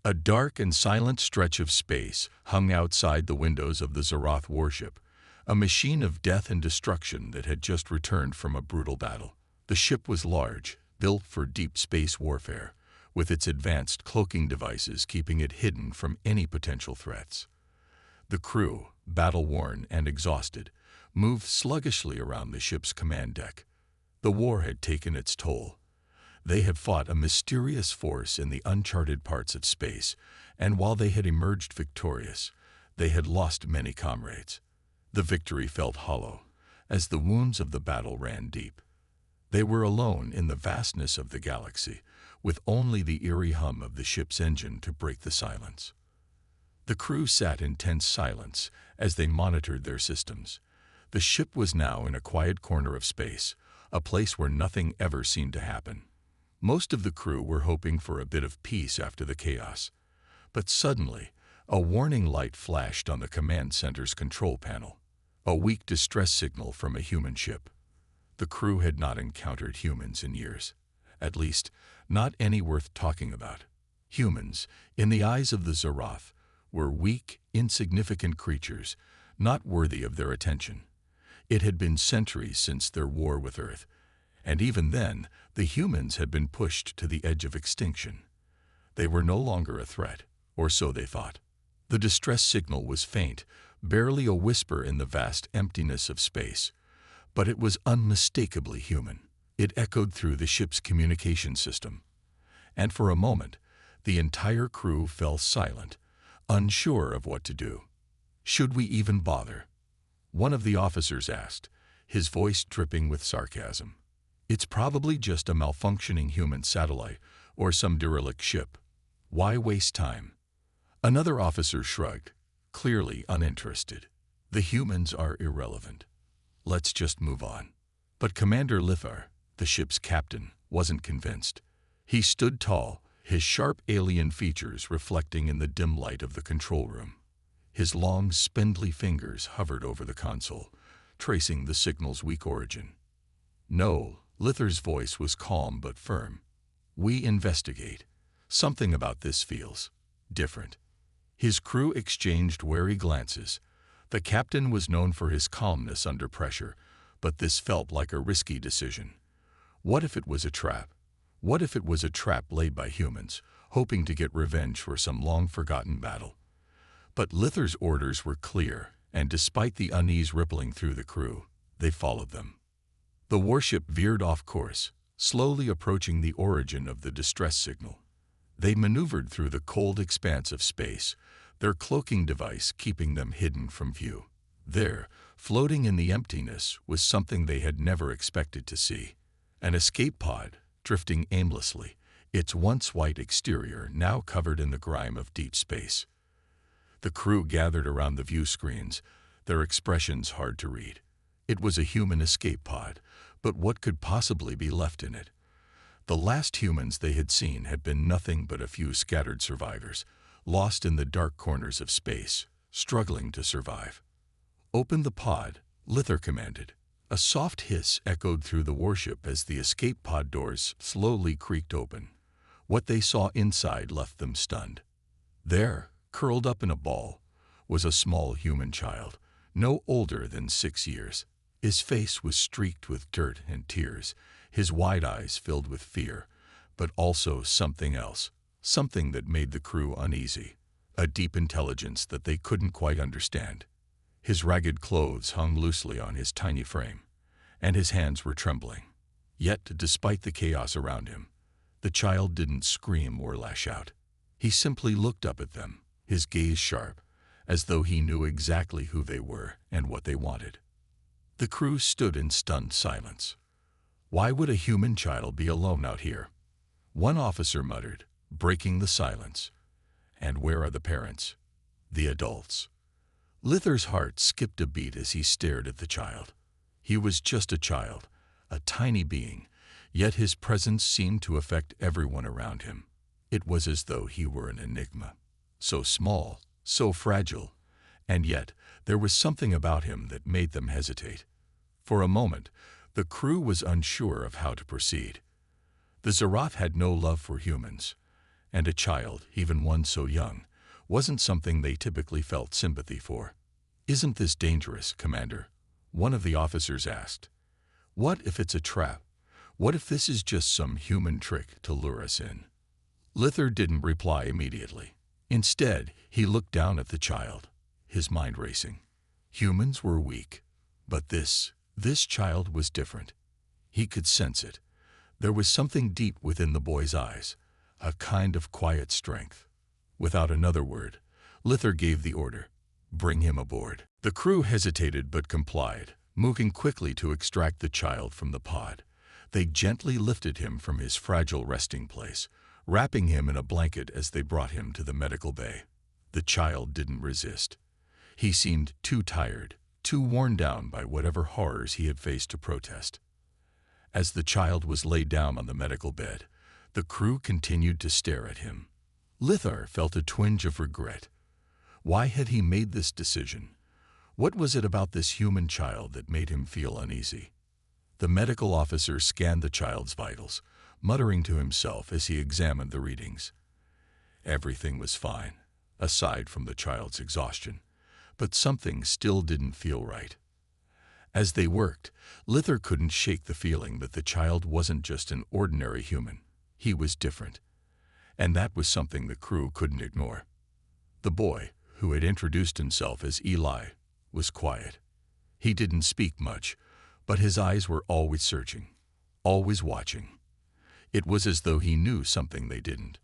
A dark and silent stretch of space hung outside the windows of the Zarath warship, a machine of death and destruction that had just returned from a brutal battle. The ship was large, built for deep space warfare, with its advanced cloaking devices keeping it hidden from any potential threats. The crew, battle-worn and exhausted, moved sluggishly around the ship's command deck. The war had taken its toll. They had fought a mysterious force in the uncharted parts of space, and while they had emerged victorious, they had lost many comrades. The victory felt hollow, as the wounds of the battle ran deep. They were alone in the vastness of the galaxy, with only the eerie hum of the ship's engine to break the silence. The crew sat in tense silence as they monitored their systems. The ship was now in a quiet corner of space, a place where nothing ever seemed to happen. Most of the crew were hoping for a bit of peace after the chaos. But suddenly, a warning light flashed on the command center's control panel. A weak distress signal from a human ship. The crew had not encountered humans in years. At least, not any worth talking about. Humans, in the eyes of the Zarath, were weak, insignificant creatures, not worthy of their attention. It had been centuries since their war with Earth, and even then, the humans had been pushed to the edge of extinction. They were no longer a threat, or so they thought. The distress signal was faint, barely a whisper in the vast emptiness of space, but it was unmistakably human. It echoed through the ship's communication system. And for a moment, the entire crew fell silent, unsure of what to do. Should we even bother? One of the officers asked, his voice dripping with sarcasm. It's probably just a malfunctioning human satellite or some derelict ship. Why waste time? Another officer shrugged, clearly uninterested. The humans are irrelevant. Let's just move on. But Commander Lithar, the ship's captain, wasn't convinced. He stood tall, his sharp alien features reflecting in the dim light of the control room. His long, spindly fingers hovered over the console, tracing the signal's weak origin. No, Lithar's voice was calm but firm. We investigate. Something about this feels different. His crew exchanged wary glances. The captain was known for his calmness under pressure, but this felt like a risky decision. What if it was a trap? What if it was a trap laid by humans, hoping to get revenge for some long-forgotten battle? But Lithar's orders were clear, and despite the unease rippling through the crew, they followed them. The warship veered off course, slowly approaching the origin of the distress signal. They maneuvered through the cold expanse of space, their cloaking device keeping them hidden from view. There, floating in the emptiness, was something they had never expected to see. An escape pod, drifting aimlessly, its once white exterior now covered in the grime of deep space. The crew gathered around the view screens, their expressions hard to read. It was a human escape pod, but what could possibly be left in it? The last humans they had seen had been nothing but a few scattered survivors, lost in the dark corners of space, struggling to survive. Open the pod, Lithar commanded. A soft hiss echoed through the warship as the escape pod doors slowly creaked open. What they saw inside left them stunned. There, curled up in a ball, was a small human child, no older than 6 years. His face was streaked with dirt and tears, his wide eyes filled with fear, but also something else, something that made the crew uneasy, a deep intelligence that they couldn't quite understand. His ragged clothes hung loosely on his tiny frame, and his hands were trembling. Yet, despite the chaos around him, the child didn't scream or lash out. He simply looked up at them, his gaze sharp, as though he knew exactly who they were and what they wanted. The crew stood in stunned silence. Why would a human child be alone out here? One officer muttered, breaking the silence. And where are the parents? The adults. Lithar's heart skipped a beat as he stared at the child. He was just a child, a tiny being, yet his presence seemed to affect everyone around him. It was as though he were an enigma. So small, so fragile, and yet there was something about him that made them hesitate. For a moment, the crew was unsure of how to proceed. The Zarath had no love for humans, and a child, even one so young, wasn't something they typically felt sympathy for. "Isn't this dangerous, Commander?" one of the officers asked. "What if it's a trap? What if this is just some human trick to lure us in?" Lithar didn't reply immediately. Instead, he looked down at the child, his mind racing. Humans were weak, but this child was different. He could sense it. There was something deep within the boy's eyes, a kind of quiet strength. Without another word, Lithar gave the order, "Bring him aboard." The crew hesitated but complied, moving quickly to extract the child from the pod. They gently lifted him from his fragile resting place, wrapping him in a blanket as they brought him to the medical bay. The child didn't resist. He seemed too tired, too worn down by whatever horrors he had faced to protest. As the child was laid down on the medical bed, the crew continued to stare at him. Lithar felt a twinge of regret. Why had he made this decision? What was it about this human child that made him feel uneasy? The medical officer scanned the child's vitals, muttering to himself as he examined the readings. Everything was fine, aside from the child's exhaustion, but something still didn't feel right. As they worked, Lithar couldn't shake the feeling that the child wasn't just an ordinary human. He was different. And that was something the crew couldn't ignore. The boy, who had introduced himself as Eli, was quiet. He didn't speak much, but his eyes were always searching, always watching. It was as though he knew something they didn't.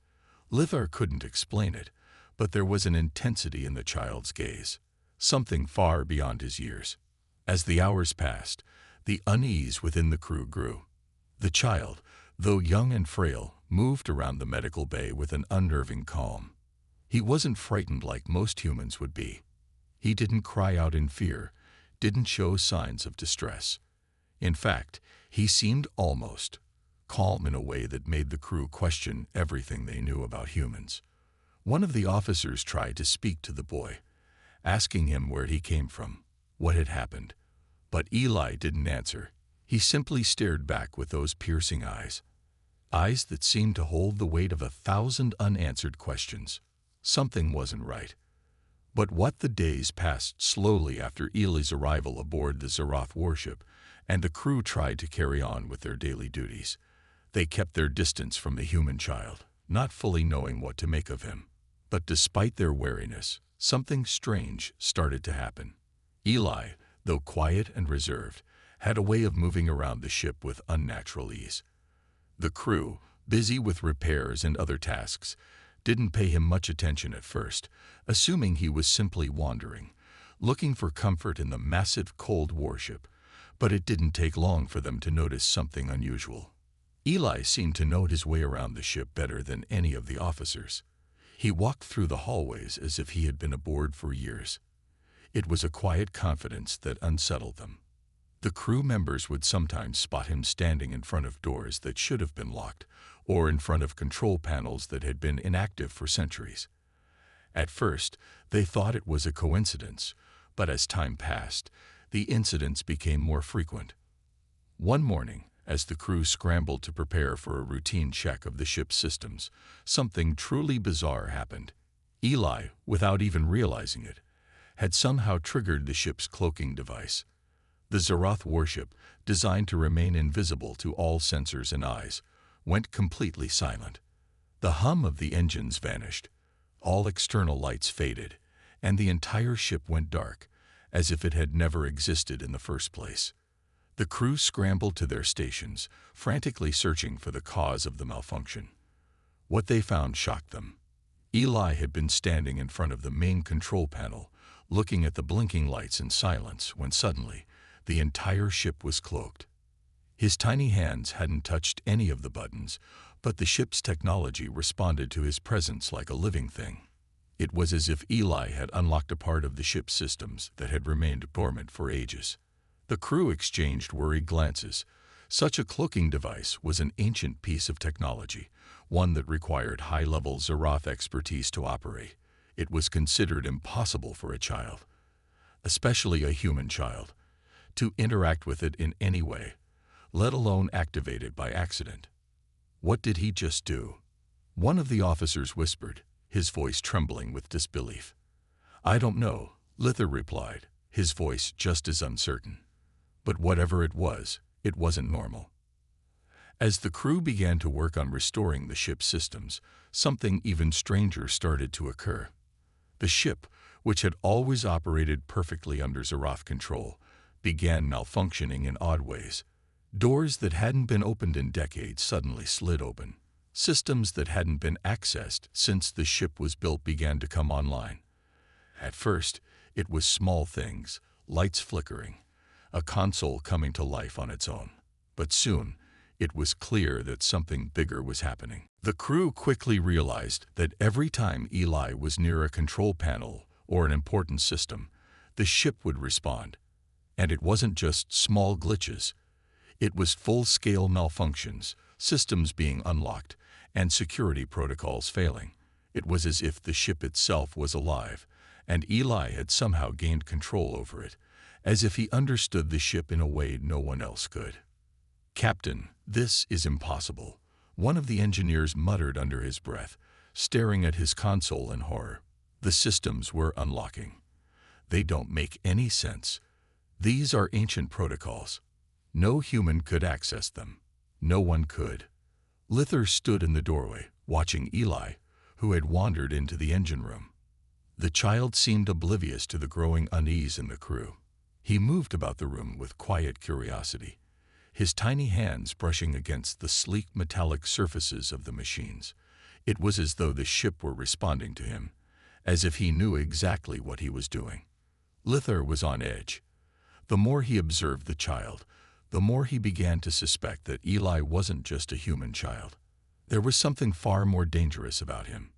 Lithar couldn't explain it, but there was an intensity in the child's gaze, something far beyond his years. As the hours passed, the unease within the crew grew. The child, though young and frail, moved around the medical bay with an unnerving calm. He wasn't frightened like most humans would be. He didn't cry out in fear, didn't show signs of distress. In fact, he seemed almost calm in a way that made the crew question everything they knew about humans. One of the officers tried to speak to the boy, asking him where he came from, what had happened. But Eli didn't answer. He simply stared back with those piercing eyes. Eyes that seemed to hold the weight of 1,000 unanswered questions. Something wasn't right. But what the days passed slowly after Eli's arrival aboard the Zarath warship, and the crew tried to carry on with their daily duties. They kept their distance from the human child, not fully knowing what to make of him. But despite their wariness, something strange started to happen. Eli, though quiet and reserved, had a way of moving around the ship with unnatural ease. The crew, busy with repairs and other tasks, didn't pay him much attention at first, assuming he was simply wandering, looking for comfort in the massive cold warship. But it didn't take long for them to notice something unusual. Eli seemed to know his way around the ship better than any of the officers. He walked through the hallways as if he had been aboard for years. It was a quiet confidence that unsettled them. The crew members would sometimes spot him standing in front of doors that should have been locked, or in front of control panels that had been inactive for centuries. At first, they thought it was a coincidence, but as time passed, the incidents became more frequent. One morning, as the crew scrambled to prepare for a routine check of the ship's systems, something truly bizarre happened. Eli, without even realizing it, had somehow triggered the ship's cloaking device. The Zarath warship, designed to remain invisible to all sensors and eyes, went completely silent. The hum of the engines vanished, all external lights faded, and the entire ship went dark, as if it had never existed in the first place. The crew scrambled to their stations, frantically searching for the cause of the malfunction. What they found shocked them. Eli had been standing in front of the main control panel, looking at the blinking lights in silence, when suddenly, the entire ship was cloaked. His tiny hands hadn't touched any of the buttons, but the ship's technology responded to his presence like a living thing. It was as if Eli had unlocked a part of the ship's systems that had remained dormant for ages. The crew exchanged worried glances. Such a cloaking device was an ancient piece of technology, one that required high-level Zarath expertise to operate. It was considered impossible for a child, especially a human child, to interact with it in any way, let alone activate it by accident. What did he just do? One of the officers whispered, his voice trembling with disbelief. "I don't know," Lither replied, his voice just as uncertain. But whatever it wasn't normal. As the crew began to work on restoring the ship's systems, something even stranger started to occur. The ship, which had always operated perfectly under Xerath control, began malfunctioning in odd ways. Doors that hadn't been opened in decades suddenly slid open. Systems that hadn't been accessed since the ship was built began to come online. At first, it was small things, lights flickering, a console coming to life on its own. But soon, it was clear that something bigger was happening. The crew quickly realized that every time Eli was near a control panel or an important system, the ship would respond. And it wasn't just small glitches. It was full-scale malfunctions, systems being unlocked, and security protocols failing. It was as if the ship itself was alive, and Eli had somehow gained control over it, as if he understood the ship in a way no one else could. "Captain, this is impossible," one of the engineers muttered under his breath, staring at his console in horror. The systems were unlocking. "They don't make any sense. These are ancient protocols. No human could access them. No one could." Lither stood in the doorway, watching Eli, who had wandered into the engine room. The child seemed oblivious to the growing unease in the crew. He moved about the room with quiet curiosity, his tiny hands brushing against the sleek metallic surfaces of the machines. It was as though the ship were responding to him, as if he knew exactly what he was doing. Lither was on edge. The more he observed the child, the more he began to suspect that Eli wasn't just a human child. There was something far more dangerous about him.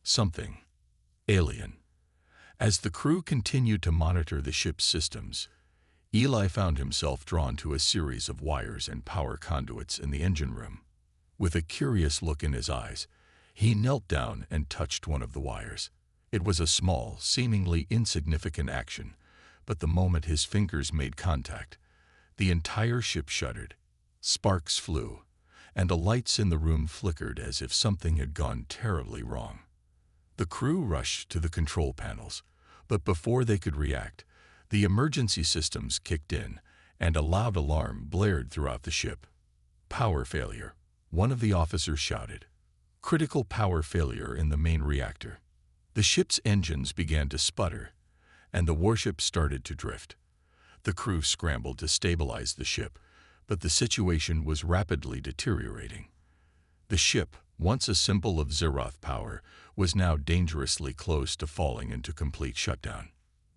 Something alien. As the crew continued to monitor the ship's systems, Eli found himself drawn to a series of wires and power conduits in the engine room. With a curious look in his eyes, he knelt down and touched one of the wires. It was a small, seemingly insignificant action, but the moment his fingers made contact, the entire ship shuddered. Sparks flew, and the lights in the room flickered as if something had gone terribly wrong. The crew rushed to the control panels, but before they could react, the emergency systems kicked in, and a loud alarm blared throughout the ship. "Power failure," one of the officers shouted. "Critical power failure in the main reactor." The ship's engines began to sputter, and the warship started to drift. The crew scrambled to stabilize the ship, but the situation was rapidly deteriorating. The ship, once a symbol of Xerath power, was now dangerously close to falling into complete shutdown.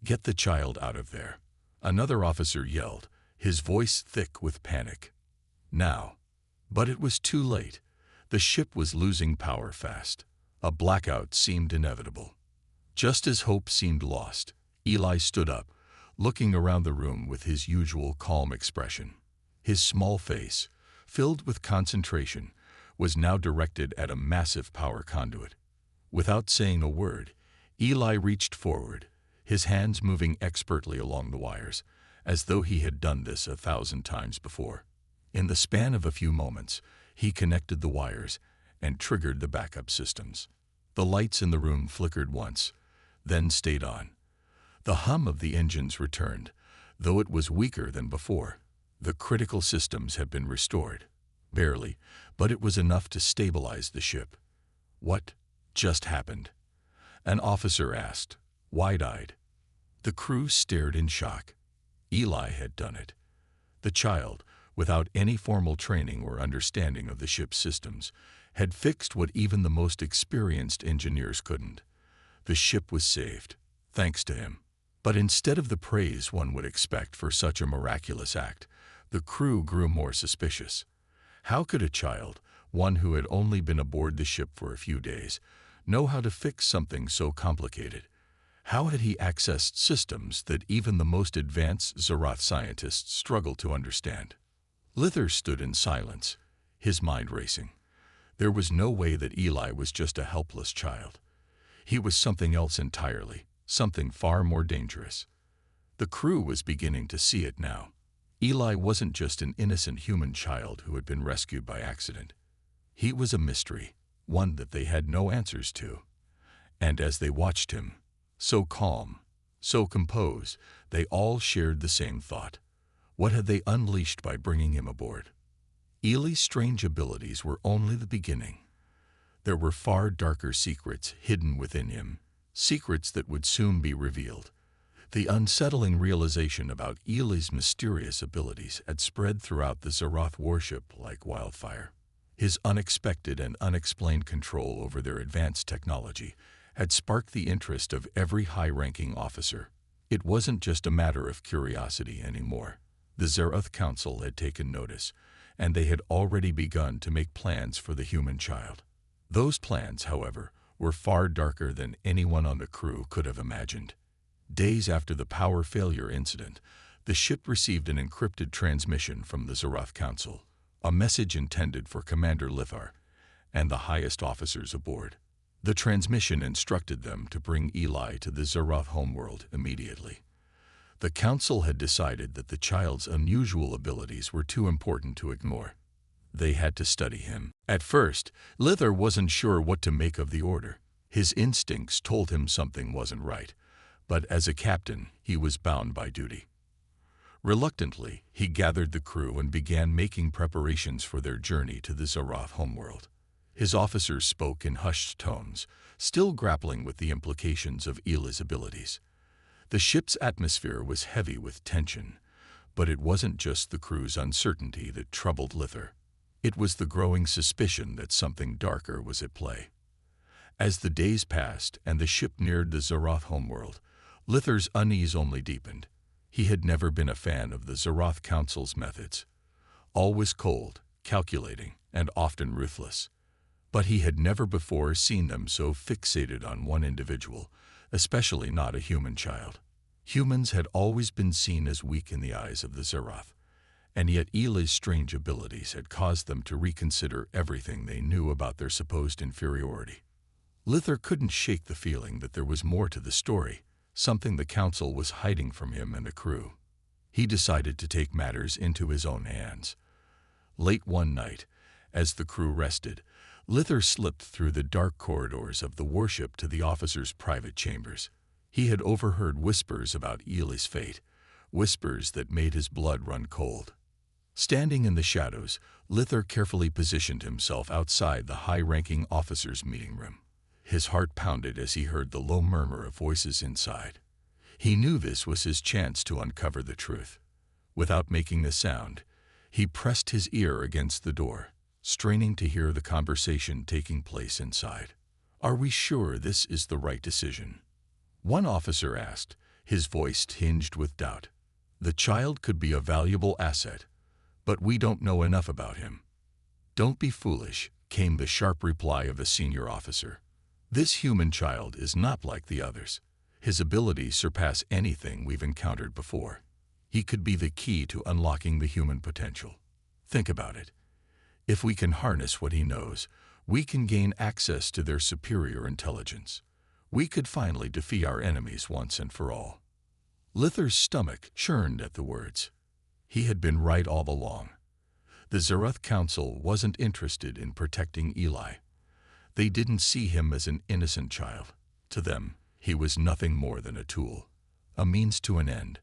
"Get the child out of there," another officer yelled, his voice thick with panic. Now. But it was too late. The ship was losing power fast. A blackout seemed inevitable. Just as hope seemed lost, Eli stood up, looking around the room with his usual calm expression. His small face, filled with concentration, was now directed at a massive power conduit. Without saying a word, Eli reached forward, his hands moving expertly along the wires, as though he had done this 1,000 times before. In the span of a few moments, he connected the wires and triggered the backup systems. The lights in the room flickered once, then stayed on. The hum of the engines returned, though it was weaker than before. The critical systems had been restored. Barely, but it was enough to stabilize the ship. "What just happened?" an officer asked, wide-eyed. The crew stared in shock. Eli had done it. The child, without any formal training or understanding of the ship's systems, had fixed what even the most experienced engineers couldn't. The ship was saved, thanks to him. But instead of the praise one would expect for such a miraculous act, the crew grew more suspicious. How could a child, one who had only been aboard the ship for a few days, know how to fix something so complicated? How had he accessed systems that even the most advanced Xerath scientists struggled to understand? Lither stood in silence, his mind racing. There was no way that Eli was just a helpless child. He was something else entirely, something far more dangerous. The crew was beginning to see it now. Eli wasn't just an innocent human child who had been rescued by accident. He was a mystery, one that they had no answers to. And as they watched him, so calm, so composed, they all shared the same thought. What had they unleashed by bringing him aboard? Ely's strange abilities were only the beginning. There were far darker secrets hidden within him, secrets that would soon be revealed. The unsettling realization about Ely's mysterious abilities had spread throughout the Zeroth warship like wildfire. His unexpected and unexplained control over their advanced technology had sparked the interest of every high-ranking officer. It wasn't just a matter of curiosity anymore. The Zeroth Council had taken notice, and they had already begun to make plans for the human child. Those plans, however, were far darker than anyone on the crew could have imagined. Days after the power failure incident, the ship received an encrypted transmission from the Zeroth Council, a message intended for Commander Lithar and the highest officers aboard. The transmission instructed them to bring Ely to the Zeroth homeworld immediately. The Council had decided that the child's unusual abilities were too important to ignore. They had to study him. At first, Lithar wasn't sure what to make of the order. His instincts told him something wasn't right, but as a captain, he was bound by duty. Reluctantly, he gathered the crew and began making preparations for their journey to the Zeroth homeworld. His officers spoke in hushed tones, still grappling with the implications of Ely's abilities. The ship's atmosphere was heavy with tension, but it wasn't just the crew's uncertainty that troubled Lithar. It was the growing suspicion that something darker was at play. As the days passed and the ship neared the Zeroth homeworld, Lithar's unease only deepened. He had never been a fan of the Zeroth Council's methods. Always cold, calculating, and often ruthless. But he had never before seen them so fixated on one individual, especially not a human child. Humans had always been seen as weak in the eyes of the Zeroth, and yet Ely's strange abilities had caused them to reconsider everything they knew about their supposed inferiority. Lithar couldn't shake the feeling that there was more to the story, something the Council was hiding from him and the crew. He decided to take matters into his own hands. Late one night, as the crew rested, Lithar slipped through the dark corridors of the warship to the officers' private chambers. He had overheard whispers about Ely's fate, whispers that made his blood run cold. Standing in the shadows, Lithar carefully positioned himself outside the high-ranking officers' meeting room. His heart pounded as he heard the low murmur of voices inside. He knew this was his chance to uncover the truth. Without making a sound, he pressed his ear against the door, straining to hear the conversation taking place inside. "Are we sure this is the right decision?" one officer asked, his voice tinged with doubt. "The child could be a valuable asset, but we don't know enough about him." "Don't be foolish," came the sharp reply of a senior officer. "This human child is not like the others. His abilities surpass anything we've encountered before. He could be the key to unlocking the human potential. Think about it. If we can harness what he knows, we can gain access to their superior intelligence. We could finally defeat our enemies once and for all." Lithar's stomach churned at the words. He had been right all along. The Zeroth Council wasn't interested in protecting Ely. They didn't see him as an innocent child. To them, he was nothing more than a tool, a means to an end.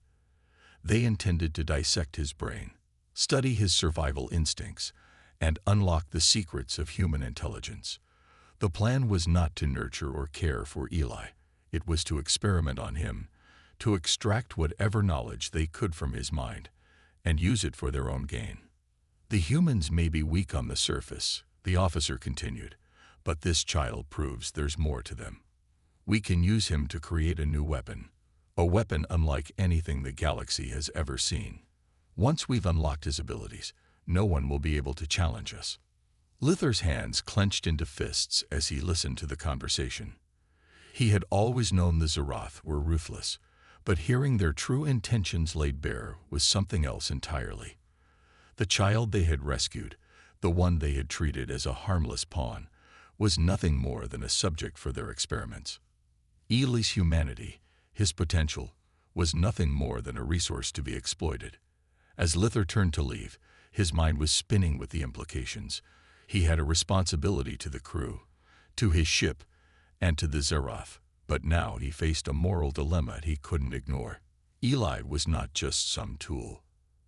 They intended to dissect his brain, study his survival instincts, and unlock the secrets of human intelligence. The plan was not to nurture or care for Ely. It was to experiment on him, to extract whatever knowledge they could from his mind, and use it for their own gain. "The humans may be weak on the surface," the officer continued, "but this child proves there's more to them. We can use him to create a new weapon, a weapon unlike anything the galaxy has ever seen. Once we've unlocked his abilities, no one will be able to challenge us." Lithar's hands clenched into fists as he listened to the conversation. He had always known the Zeroth were ruthless, but hearing their true intentions laid bare was something else entirely. The child they had rescued, the one they had treated as a harmless pawn, was nothing more than a subject for their experiments. Ely's humanity, his potential, was nothing more than a resource to be exploited. As Lithar turned to leave, his mind was spinning with the implications. He had a responsibility to the crew, to his ship, and to the Zeroth. But now he faced a moral dilemma he couldn't ignore. Eli was not just some tool.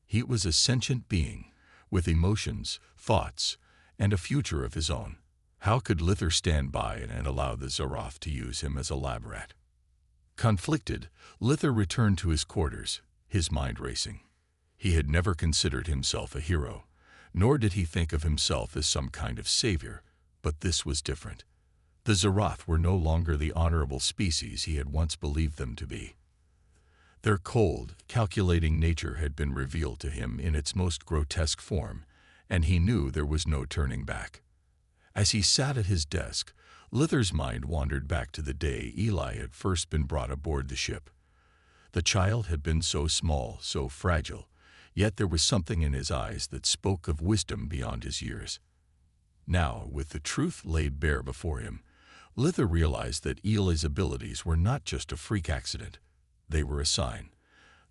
He was a sentient being, with emotions, thoughts, and a future of his own. How could Lithar stand by and allow the Zeroth to use him as a lab rat? Conflicted, Lithar returned to his quarters, his mind racing. He had never considered himself a hero, nor did he think of himself as some kind of savior, but this was different. The Zeroth were no longer the honorable species he had once believed them to be. Their cold, calculating nature had been revealed to him in its most grotesque form, and he knew there was no turning back. As he sat at his desk, Lithar's mind wandered back to the day Eli had first been brought aboard the ship. The child had been so small, so fragile, yet there was something in his eyes that spoke of wisdom beyond his years. Now, with the truth laid bare before him, Lithar realized that Eli's abilities were not just a freak accident. They were a sign.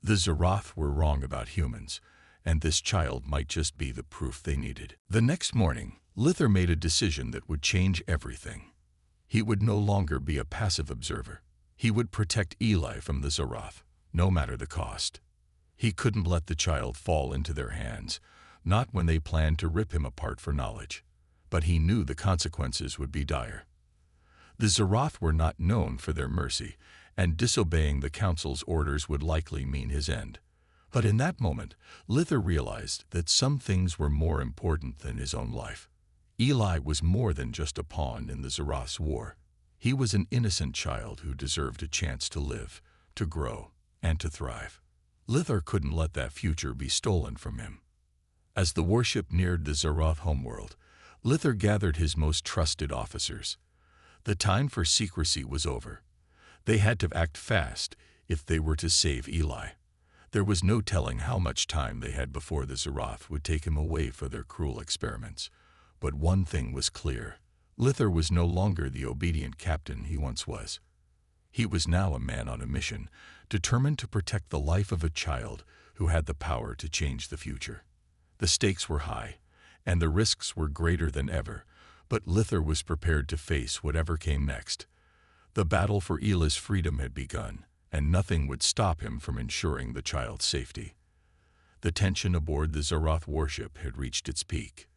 The Zeroth were wrong about humans, and this child might just be the proof they needed. The next morning, Lithar made a decision that would change everything. He would no longer be a passive observer. He would protect Eli from the Zeroth, no matter the cost. He couldn't let the child fall into their hands, not when they planned to rip him apart for knowledge. But he knew the consequences would be dire. The Zeroth were not known for their mercy, and disobeying the Council's orders would likely mean his end. But in that moment, Lithar realized that some things were more important than his own life. Eli was more than just a pawn in the Zeroth's war. He was an innocent child who deserved a chance to live, to grow, and to thrive. Lithar couldn't let that future be stolen from him. As the warship neared the Zeroth homeworld, Lithar gathered his most trusted officers. The time for secrecy was over. They had to act fast if they were to save Eli. There was no telling how much time they had before the Zeroth would take him away for their cruel experiments. But one thing was clear. Lithar was no longer the obedient captain he once was. He was now a man on a mission, determined to protect the life of a child who had the power to change the future. The stakes were high, and the risks were greater than ever, but Lithar was prepared to face whatever came next. The battle for Eli's freedom had begun, and nothing would stop him from ensuring the child's safety. The tension aboard the Zeroth warship had reached its peak.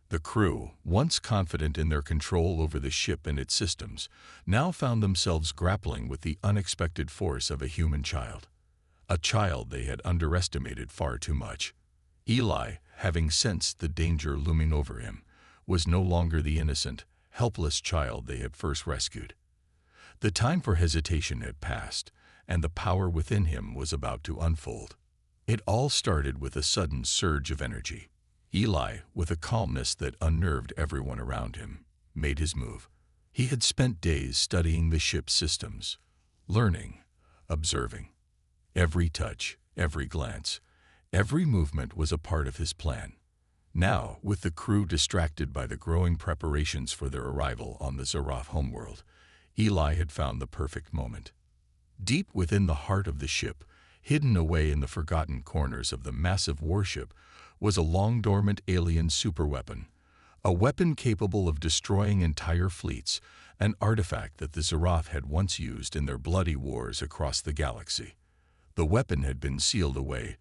The crew, once confident in their control over the ship and its systems, now found themselves grappling with the unexpected force of a human child. A child they had underestimated far too much. Eli, having sensed the danger looming over him, was no longer the innocent, helpless child they had first rescued. The time for hesitation had passed, and the power within him was about to unfold. It all started with a sudden surge of energy. Eli, with a calmness that unnerved everyone around him, made his move. He had spent days studying the ship's systems, learning, observing. Every touch, every glance, every movement was a part of his plan. Now, with the crew distracted by the growing preparations for their arrival on the Zeroth homeworld, Eli had found the perfect moment. Deep within the heart of the ship, hidden away in the forgotten corners of the massive warship, was a long-dormant alien superweapon, a weapon capable of destroying entire fleets, an artifact that the Zeroth had once used in their bloody wars across the galaxy. The weapon had been sealed away,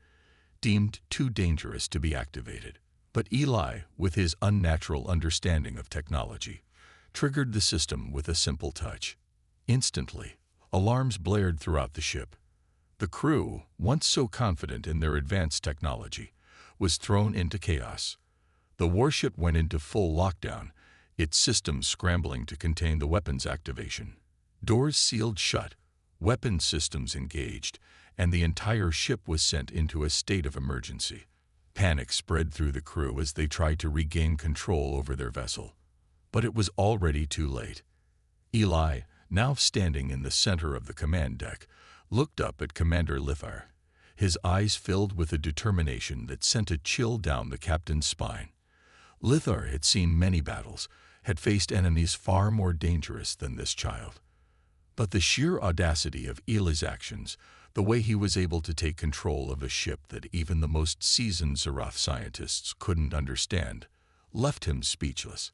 deemed too dangerous to be activated. But Eli, with his unnatural understanding of technology, triggered the system with a simple touch. Instantly, alarms blared throughout the ship. The crew, once so confident in their advanced technology, was thrown into chaos. The warship went into full lockdown, its systems scrambling to contain the weapons activation. Doors sealed shut, weapon systems engaged, and the entire ship was sent into a state of emergency. Panic spread through the crew as they tried to regain control over their vessel. But it was already too late. Eli, now standing in the center of the command deck, looked up at Commander Lithar. His eyes filled with a determination that sent a chill down the captain's spine. Lithar had seen many battles, had faced enemies far more dangerous than this child. But the sheer audacity of Eli's actions, the way he was able to take control of a ship that even the most seasoned Zeroth scientists couldn't understand, left him speechless.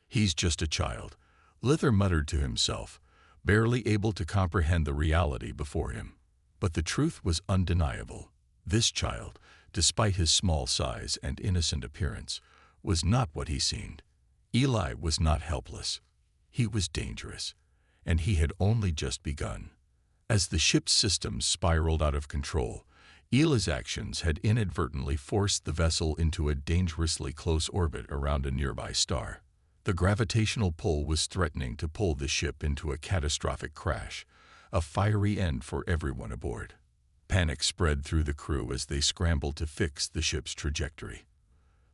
"He's just a child," Lither muttered to himself, barely able to comprehend the reality before him. But the truth was undeniable. This child, despite his small size and innocent appearance, was not what he seemed. Eli was not helpless. He was dangerous, and he had only just begun. As the ship's systems spiraled out of control, Eli's actions had inadvertently forced the vessel into a dangerously close orbit around a nearby star. The gravitational pull was threatening to pull the ship into a catastrophic crash, a fiery end for everyone aboard. Panic spread through the crew as they scrambled to fix the ship's trajectory.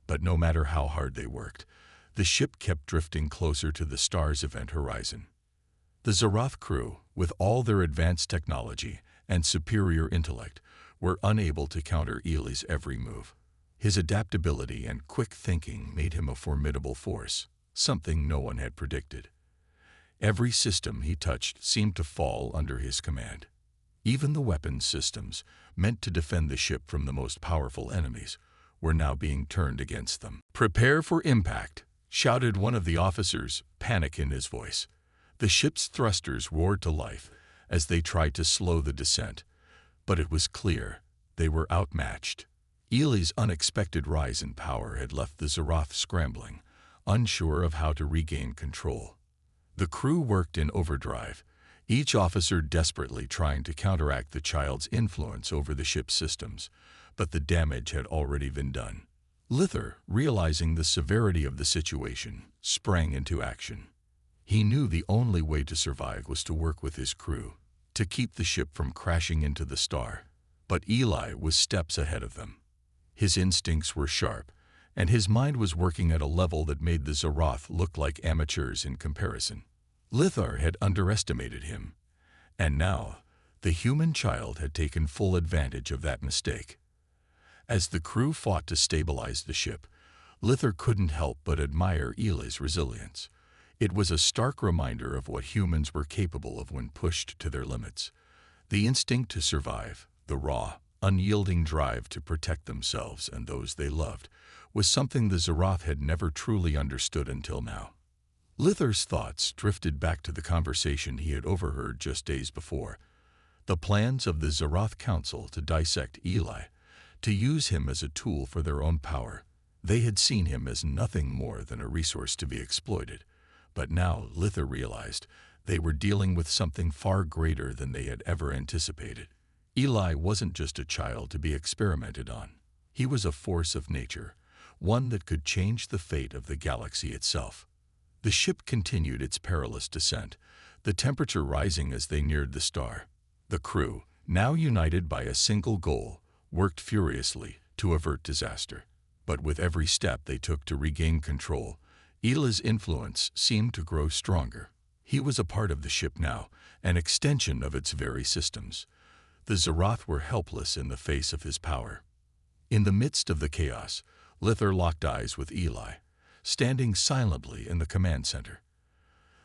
But no matter how hard they worked, the ship kept drifting closer to the star's event horizon. The Zarath crew, with all their advanced technology and superior intellect, were unable to counter Eli's every move. His adaptability and quick thinking made him a formidable force, something no one had predicted. Every system he touched seemed to fall under his command. Even the weapons systems, meant to defend the ship from the most powerful enemies, were now being turned against them. "Prepare for impact," shouted one of the officers, panic in his voice. The ship's thrusters roared to life as they tried to slow the descent, but it was clear they were outmatched. Eli's unexpected rise in power had left the Zarath scrambling, unsure of how to regain control. The crew worked in overdrive, each officer desperately trying to counteract the child's influence over the ship's systems, but the damage had already been done. Lither, realizing the severity of the situation, sprang into action. He knew the only way to survive was to work with his crew, to keep the ship from crashing into the star. But Eli was steps ahead of them. His instincts were sharp, and his mind was working at a level that made the Zarath look like amateurs in comparison. Lither had underestimated him, and now the human child had taken full advantage of that mistake. As the crew fought to stabilize the ship, Lither couldn't help but admire Eli's resilience. It was a stark reminder of what humans were capable of when pushed to their limits. The instinct to survive, the raw, unyielding drive to protect themselves and those they loved, was something the Zarath had never truly understood until now. Lither's thoughts drifted back to the conversation he had overheard just days before. The plans of the Zarath Council to dissect Eli, to use him as a tool for their own power. They had seen him as nothing more than a resource to be exploited. But now Lither realized they were dealing with something far greater than they had ever anticipated. Eli wasn't just a child to be experimented on. He was a force of nature, one that could change the fate of the galaxy itself. The ship continued its perilous descent, the temperature rising as they neared the star. The crew, now united by a single goal, worked furiously to avert disaster. But with every step they took to regain control, Eli's influence seemed to grow stronger. He was a part of the ship now, an extension of its very systems. The Zarath were helpless in the face of his power. In the midst of the chaos, Lither locked eyes with Eli, standing silently in the command center.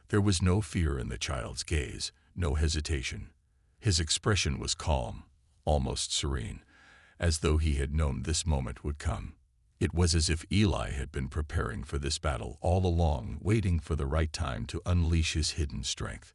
There was no fear in the child's gaze, no hesitation. His expression was calm, almost serene, as though he had known this moment would come. It was as if Eli had been preparing for this battle all along, waiting for the right time to unleash his hidden strength.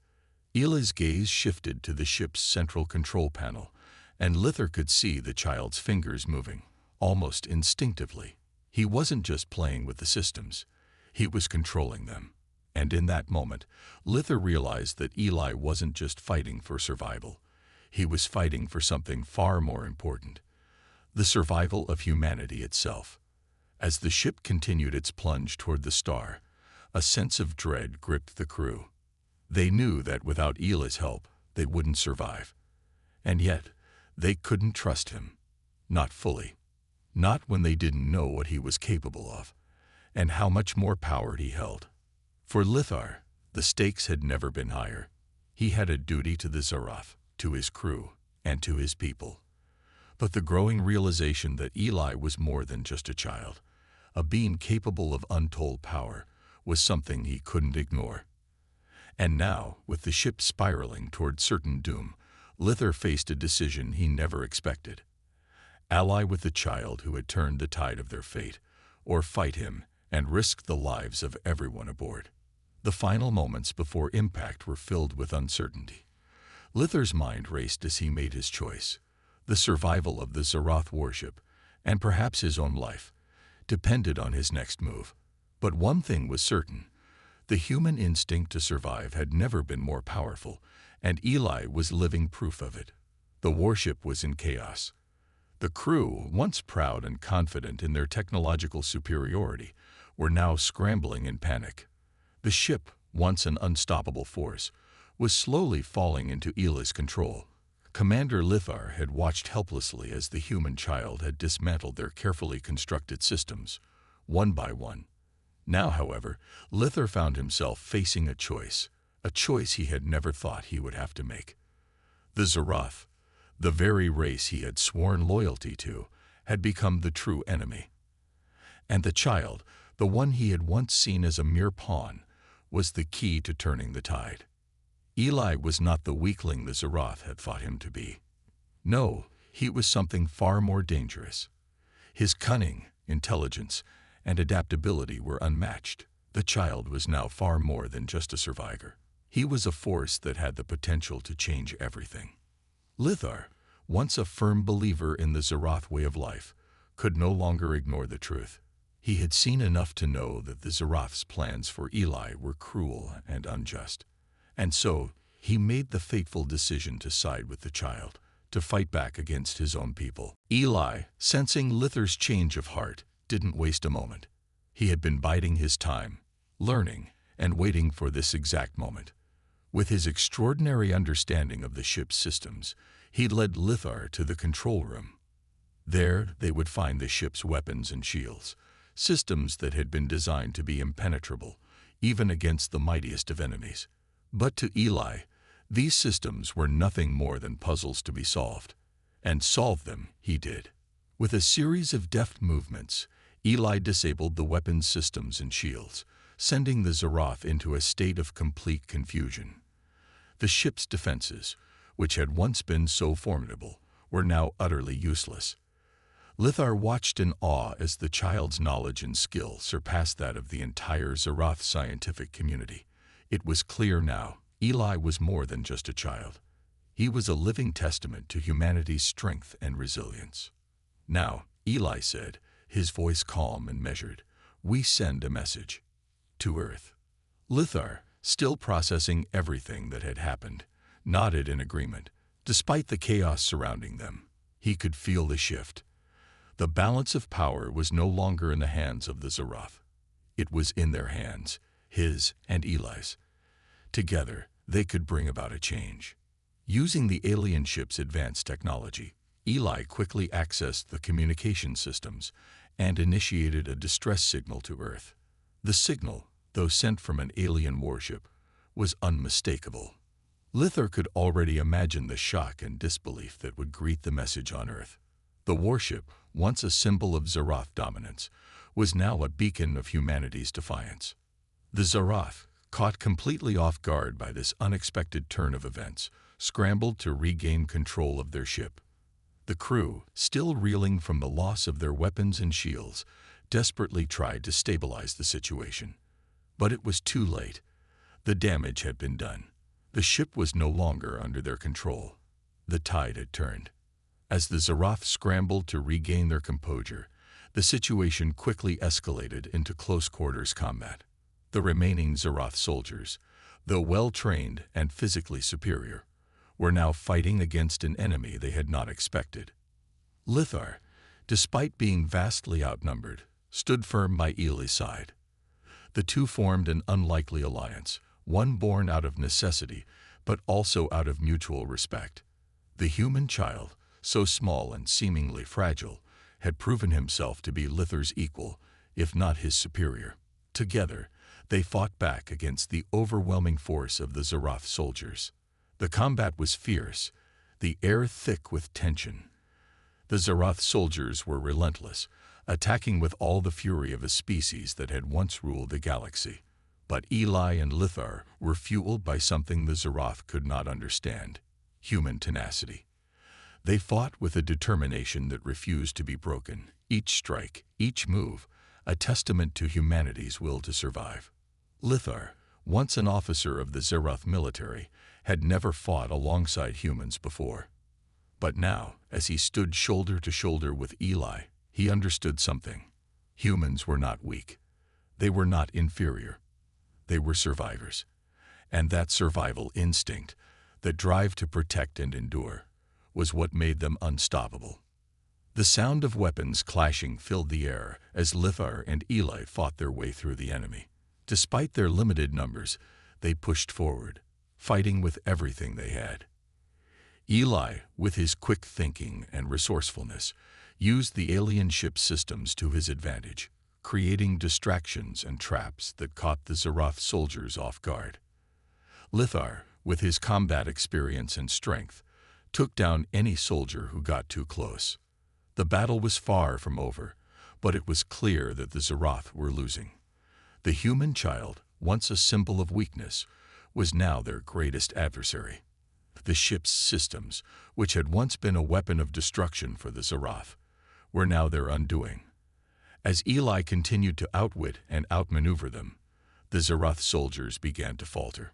Eli's gaze shifted to the ship's central control panel, and Lither could see the child's fingers moving, almost instinctively. He wasn't just playing with the systems, he was controlling them. And in that moment, Lither realized that Eli wasn't just fighting for survival. He was fighting for something far more important: the survival of humanity itself. As the ship continued its plunge toward the star, a sense of dread gripped the crew. They knew that without Eli's help, they wouldn't survive. And yet, they couldn't trust him. Not fully. Not when they didn't know what he was capable of, and how much more power he held. For Lither, the stakes had never been higher. He had a duty to the Zarath, to his crew, and to his people. But the growing realization that Eli was more than just a child, a being capable of untold power, was something he couldn't ignore. And now, with the ship spiraling toward certain doom, Lither faced a decision he never expected. Ally with the child who had turned the tide of their fate, or fight him and risk the lives of everyone aboard. The final moments before impact were filled with uncertainty. Lithar's mind raced as he made his choice. The survival of the Zarath warship, and perhaps his own life, depended on his next move. But one thing was certain. The human instinct to survive had never been more powerful, and Eli was living proof of it. The warship was in chaos. The crew, once proud and confident in their technological superiority, were now scrambling in panic. The ship, once an unstoppable force, was slowly falling into Eli's control. Commander Lithar had watched helplessly as the human child had dismantled their carefully constructed systems, one by one. Now, however, Lithar found himself facing a choice he had never thought he would have to make. The Zarath, the very race he had sworn loyalty to, had become the true enemy. And the child, the one he had once seen as a mere pawn, was the key to turning the tide. Eli was not the weakling the Zarath had thought him to be. No, he was something far more dangerous. His cunning, intelligence, and adaptability were unmatched. The child was now far more than just a survivor. He was a force that had the potential to change everything. Lithar, once a firm believer in the Zarath way of life, could no longer ignore the truth. He had seen enough to know that the Zarath's plans for Eli were cruel and unjust. And so, he made the fateful decision to side with the child, to fight back against his own people. Eli, sensing Lithar's change of heart, didn't waste a moment. He had been biding his time, learning, and waiting for this exact moment. With his extraordinary understanding of the ship's systems, he led Lithar to the control room. There, they would find the ship's weapons and shields, systems that had been designed to be impenetrable, even against the mightiest of enemies. But to Eli, these systems were nothing more than puzzles to be solved. And solve them he did. With a series of deft movements, Eli disabled the weapons systems and shields, sending the Zarath into a state of complete confusion. The ship's defenses, which had once been so formidable, were now utterly useless. Lithar watched in awe as the child's knowledge and skill surpassed that of the entire Zarath scientific community. It was clear now, Eli was more than just a child. He was a living testament to humanity's strength and resilience. Now, Eli said, his voice calm and measured, "We send a message to Earth." Lithar, still processing everything that had happened, nodded in agreement. Despite the chaos surrounding them, he could feel the shift. The balance of power was no longer in the hands of the Zarath. It was in their hands, his and Eli's. Together, they could bring about a change. Using the alien ship's advanced technology, Eli quickly accessed the communication systems and initiated a distress signal to Earth. The signal, though sent from an alien warship, was unmistakable. Lithar could already imagine the shock and disbelief that would greet the message on Earth. The warship, once a symbol of Zarath dominance, was now a beacon of humanity's defiance. The Zarath, caught completely off guard by this unexpected turn of events, scrambled to regain control of their ship. The crew, still reeling from the loss of their weapons and shields, desperately tried to stabilize the situation. But it was too late. The damage had been done. The ship was no longer under their control. The tide had turned. As the Zarath scrambled to regain their composure, the situation quickly escalated into close-quarters combat. The remaining Zarath soldiers, though well-trained and physically superior, were now fighting against an enemy they had not expected. Lithar, despite being vastly outnumbered, stood firm by Eli's side. The two formed an unlikely alliance, one born out of necessity, but also out of mutual respect. The human child, so small and seemingly fragile, had proven himself to be Lithar's equal, if not his superior. Together, they fought back against the overwhelming force of the Zarath soldiers. The combat was fierce, the air thick with tension. The Zarath soldiers were relentless, attacking with all the fury of a species that had once ruled the galaxy. But Eli and Lithar were fueled by something the Zarath could not understand: human tenacity. They fought with a determination that refused to be broken, each strike, each move, a testament to humanity's will to survive. Lithar, once an officer of the Zeroth military, had never fought alongside humans before. But now, as he stood shoulder to shoulder with Eli, he understood something. Humans were not weak. They were not inferior. They were survivors. And that survival instinct, the drive to protect and endure, was what made them unstoppable. The sound of weapons clashing filled the air as Lithar and Eli fought their way through the enemy. Despite their limited numbers, they pushed forward, fighting with everything they had. Eli, with his quick thinking and resourcefulness, used the alien ship's systems to his advantage, creating distractions and traps that caught the Zeroth soldiers off guard. Lithar, with his combat experience and strength, took down any soldier who got too close. The battle was far from over, but it was clear that the Zeroth were losing. The human child, once a symbol of weakness, was now their greatest adversary. The ship's systems, which had once been a weapon of destruction for the Zeroth, were now their undoing. As Eli continued to outwit and outmaneuver them, the Zeroth soldiers began to falter.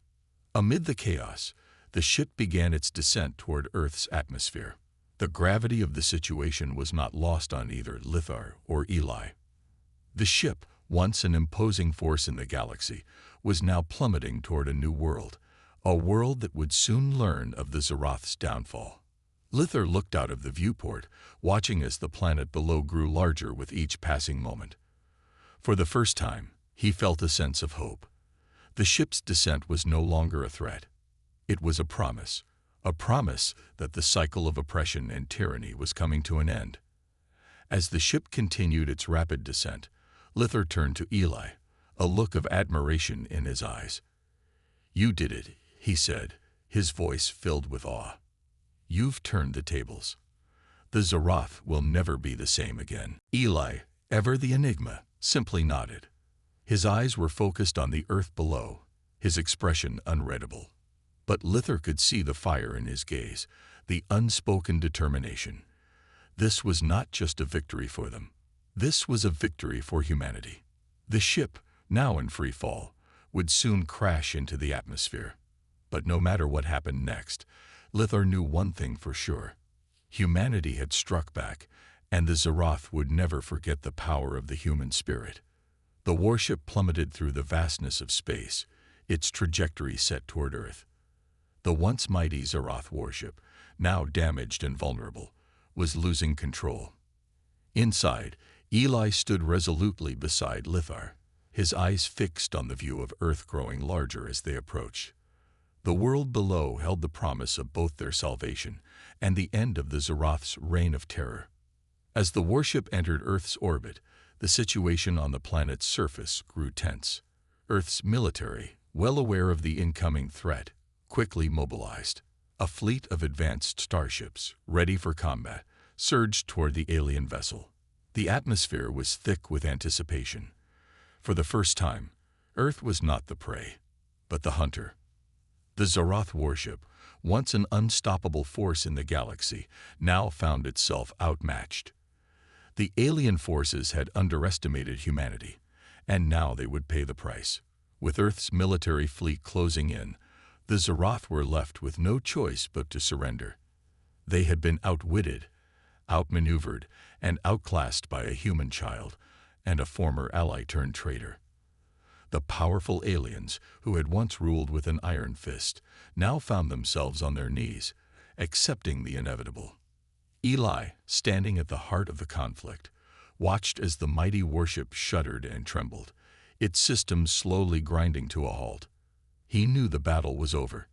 Amid the chaos, the ship began its descent toward Earth's atmosphere. The gravity of the situation was not lost on either Lithar or Eli. The ship, once an imposing force in the galaxy, was now plummeting toward a new world, a world that would soon learn of the Zeroth's downfall. Lithar looked out of the viewport, watching as the planet below grew larger with each passing moment. For the first time, he felt a sense of hope. The ship's descent was no longer a threat. It was a promise that the cycle of oppression and tyranny was coming to an end. As the ship continued its rapid descent, Lithar turned to Eli, a look of admiration in his eyes. "You did it," he said, his voice filled with awe. "You've turned the tables. The Zeroth will never be the same again." Eli, ever the enigma, simply nodded. His eyes were focused on the earth below, his expression unreadable. But Lithar could see the fire in his gaze, the unspoken determination. This was not just a victory for them. This was a victory for humanity. The ship, now in free fall, would soon crash into the atmosphere. But no matter what happened next, Lithar knew one thing for sure. Humanity had struck back, and the Zeroth would never forget the power of the human spirit. The warship plummeted through the vastness of space, its trajectory set toward Earth. The once mighty Zeroth warship, now damaged and vulnerable, was losing control. Inside, Eli stood resolutely beside Lithar, his eyes fixed on the view of Earth growing larger as they approached. The world below held the promise of both their salvation and the end of the Zeroth's reign of terror. As the warship entered Earth's orbit, the situation on the planet's surface grew tense. Earth's military, well aware of the incoming threat, quickly mobilized. A fleet of advanced starships, ready for combat, surged toward the alien vessel. The atmosphere was thick with anticipation. For the first time, Earth was not the prey, but the hunter. The Zeroth warship, once an unstoppable force in the galaxy, now found itself outmatched. The alien forces had underestimated humanity, and now they would pay the price. With Earth's military fleet closing in, the Zeroth were left with no choice but to surrender. They had been outwitted, outmaneuvered, and outclassed by a human child and a former ally-turned-traitor. The powerful aliens, who had once ruled with an iron fist, now found themselves on their knees, accepting the inevitable. Eli, standing at the heart of the conflict, watched as the mighty warship shuddered and trembled, its systems slowly grinding to a halt. He knew the battle was over.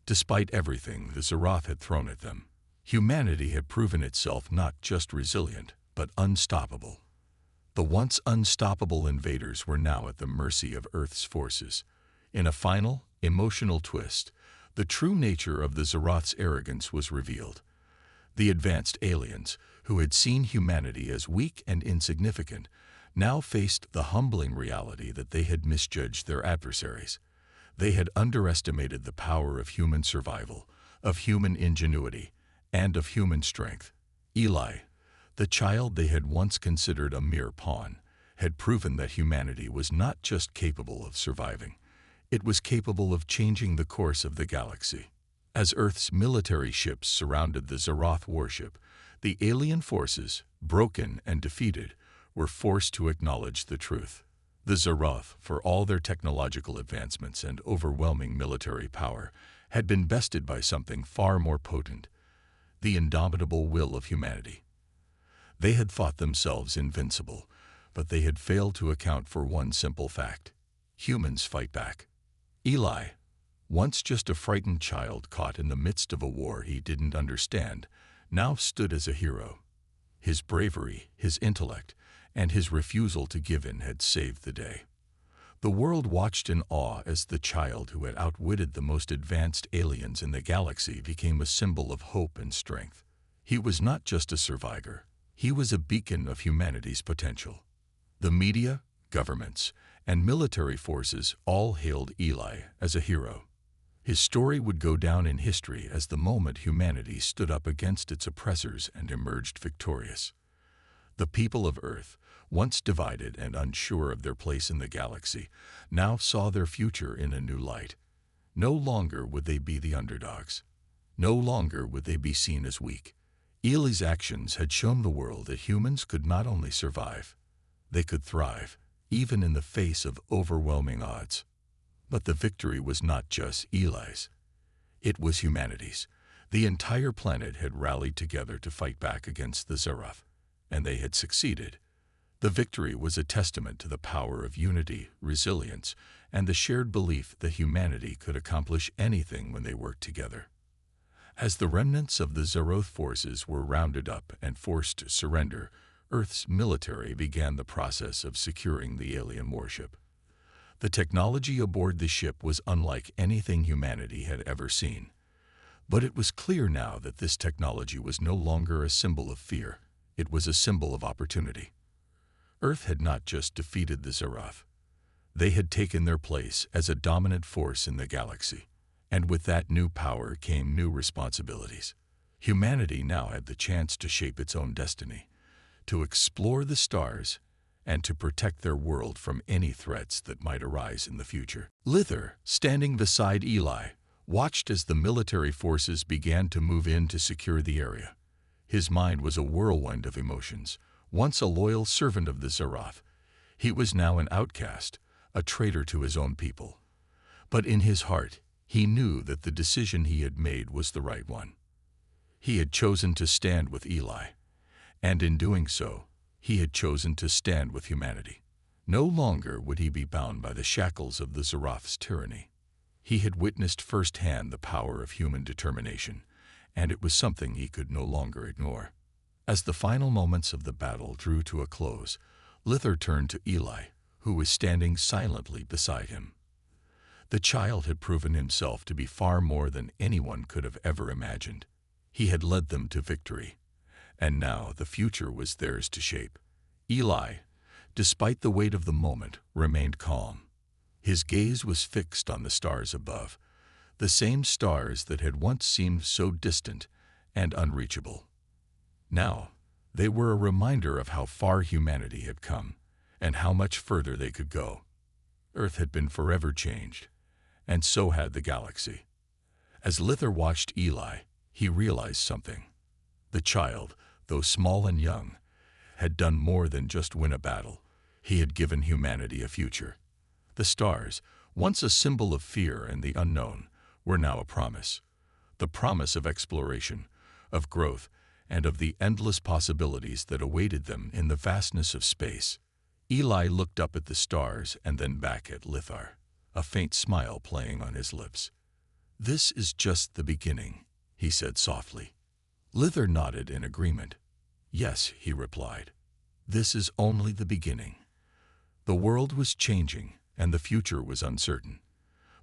Despite everything the Zeroth had thrown at them, humanity had proven itself not just resilient, but unstoppable. The once unstoppable invaders were now at the mercy of Earth's forces. In a final, emotional twist, the true nature of the Zeroth's arrogance was revealed. The advanced aliens, who had seen humanity as weak and insignificant, now faced the humbling reality that they had misjudged their adversaries. They had underestimated the power of human survival, of human ingenuity, and of human strength. Eli, the child they had once considered a mere pawn, had proven that humanity was not just capable of surviving. It was capable of changing the course of the galaxy. As Earth's military ships surrounded the Zarath warship, the alien forces, broken and defeated, were forced to acknowledge the truth. The Zarath, for all their technological advancements and overwhelming military power, had been bested by something far more potent: the indomitable will of humanity. They had thought themselves invincible, but they had failed to account for one simple fact: humans fight back. Eli, once just a frightened child caught in the midst of a war he didn't understand, now stood as a hero. His bravery, his intellect, and his refusal to give in had saved the day. The world watched in awe as the child who had outwitted the most advanced aliens in the galaxy became a symbol of hope and strength. He was not just a survivor. He was a beacon of humanity's potential. The media, governments, and military forces all hailed Eli as a hero. His story would go down in history as the moment humanity stood up against its oppressors and emerged victorious. The people of Earth, once divided and unsure of their place in the galaxy, now saw their future in a new light. No longer would they be the underdogs. No longer would they be seen as weak. Eli's actions had shown the world that humans could not only survive, they could thrive, even in the face of overwhelming odds. But the victory was not just Eli's. It was humanity's. The entire planet had rallied together to fight back against the Zarath, and they had succeeded. The victory was a testament to the power of unity, resilience, and the shared belief that humanity could accomplish anything when they worked together. As the remnants of the Zarath forces were rounded up and forced to surrender, Earth's military began the process of securing the alien warship. The technology aboard the ship was unlike anything humanity had ever seen. But it was clear now that this technology was no longer a symbol of fear. It was a symbol of opportunity. Earth had not just defeated the Zarath. They had taken their place as a dominant force in the galaxy. And with that new power came new responsibilities. Humanity now had the chance to shape its own destiny, to explore the stars, and to protect their world from any threats that might arise in the future. Lither, standing beside Eli, watched as the military forces began to move in to secure the area. His mind was a whirlwind of emotions. Once a loyal servant of the Zarath, he was now an outcast, a traitor to his own people. But in his heart, he knew that the decision he had made was the right one. He had chosen to stand with Eli, and in doing so, he had chosen to stand with humanity. No longer would he be bound by the shackles of the Zarath's tyranny. He had witnessed firsthand the power of human determination, and it was something he could no longer ignore. As the final moments of the battle drew to a close, Lither turned to Eli, who was standing silently beside him. The child had proven himself to be far more than anyone could have ever imagined. He had led them to victory, and now the future was theirs to shape. Eli, despite the weight of the moment, remained calm. His gaze was fixed on the stars above, the same stars that had once seemed so distant and unreachable. Now, they were a reminder of how far humanity had come, and how much further they could go. Earth had been forever changed, and so had the galaxy. As Lither watched Eli, he realized something. The child, though small and young, had done more than just win a battle. He had given humanity a future. The stars, once a symbol of fear and the unknown, were now a promise. The promise of exploration, of growth, and of the endless possibilities that awaited them in the vastness of space. Eli looked up at the stars and then back at Lither, a faint smile playing on his lips. "This is just the beginning," he said softly. Lither nodded in agreement. "Yes," he replied. "This is only the beginning." The world was changing, and the future was uncertain.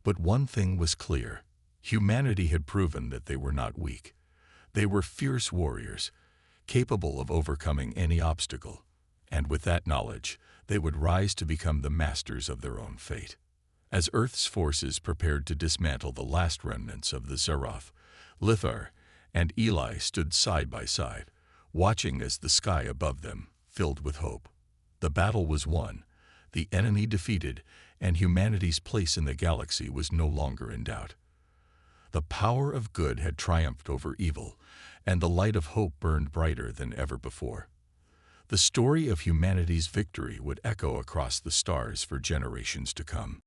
But one thing was clear. Humanity had proven that they were not weak. They were fierce warriors, capable of overcoming any obstacle. And with that knowledge, they would rise to become the masters of their own fate. As Earth's forces prepared to dismantle the last remnants of the Zarath, Lither and Eli stood side by side, watching as the sky above them filled with hope. The battle was won, the enemy defeated, and humanity's place in the galaxy was no longer in doubt. The power of good had triumphed over evil, and the light of hope burned brighter than ever before. The story of humanity's victory would echo across the stars for generations to come.